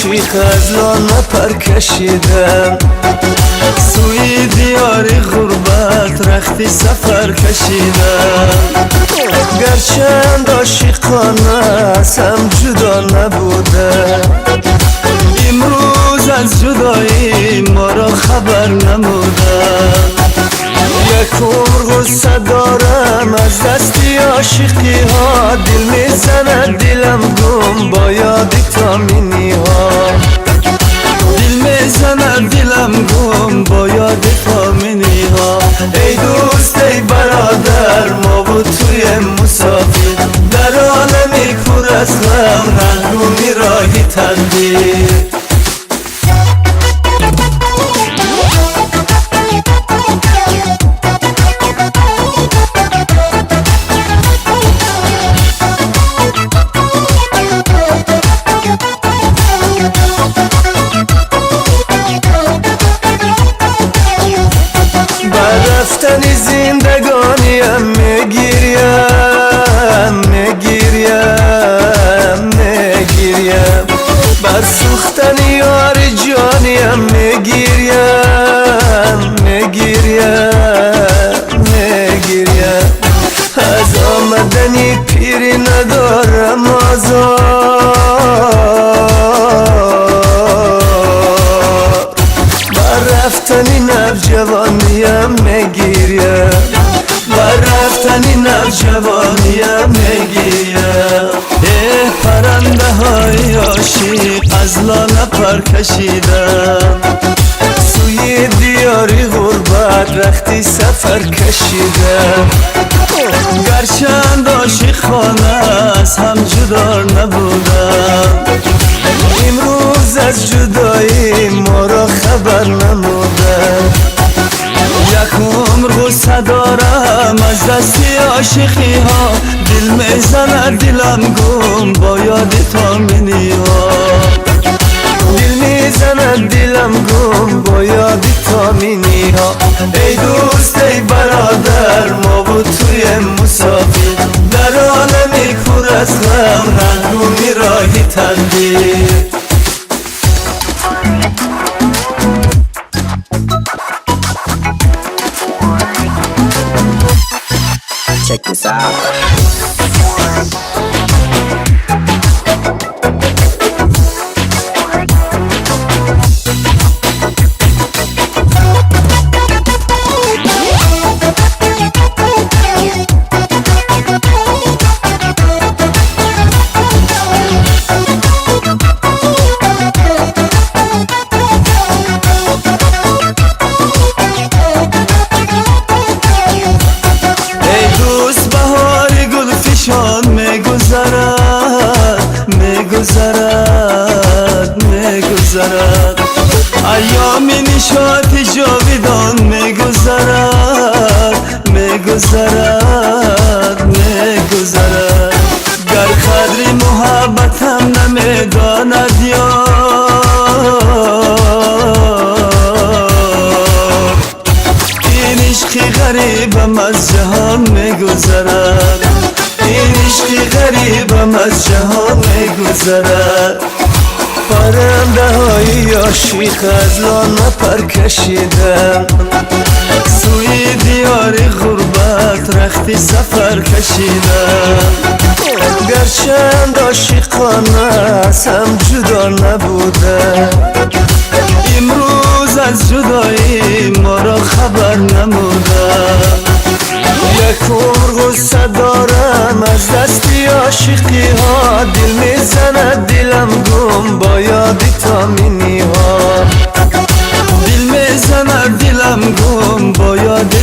عاشق از لانه پر کشیدم، سوی دیاری غربت رختی سفر کشیدم. گرچند عاشقانه هم جدا نبوده، امروز از جدایی ما را خبر نموده. یک عمر غصه دارم از دستی عاشقی ها، دل میزند دلم گم با یاد تامینی ها. دل میزند دلم گم با یاد تامینی ها. ای دوست ای برادر ما بود توی مسافر، در عالمی پر از غم رنگونی راهی تقدیر. رفتنی زندگانیم میگیریم بر سوختنی یار جانیم میگیریم از آمدنی پیری ندارم آزار، بر رفتنی نوجوانیم میگیریم، بر رفتنی نوجوانیم میگیریم. پرنده های عاشق از لانه پر کشیدم، سوی دیاری غربت رختی سفر کشیدم. گرچند عاشقانه از هم جدا نبودم، امروز از جدایی ما را خبر نمودم. یک عمر غصه دارم از دستی عاشقی ها، دل میزند دلم گم با یاد تامینی ها. دل میزند دلم گم با یاد تامینی ها. ای دوست ای برادر ما بود توی مسافر، در عالمی پر از غم رنگونی راهی تقدیر. Check this out. میگذرد ایام نشاط جاویدان میگذرد گر قدر محبتم نمیداند یار، این عشق غریبم از جهان میگذرد، این عشق غریبم از جهان میگذرد. پرنده های عاشق از لانه پر کشیدم، سوی دیار غربت رختی سفر کشیدم. گرچند عاشقانه هم جدا نبوده، امروز از جدایی ما را خبر نموده. یک عمر غصه دارم از دستی عاشقی ها، دل میزند دلم گم با یاد تامینی ها. دل میزند دلم گم با یاد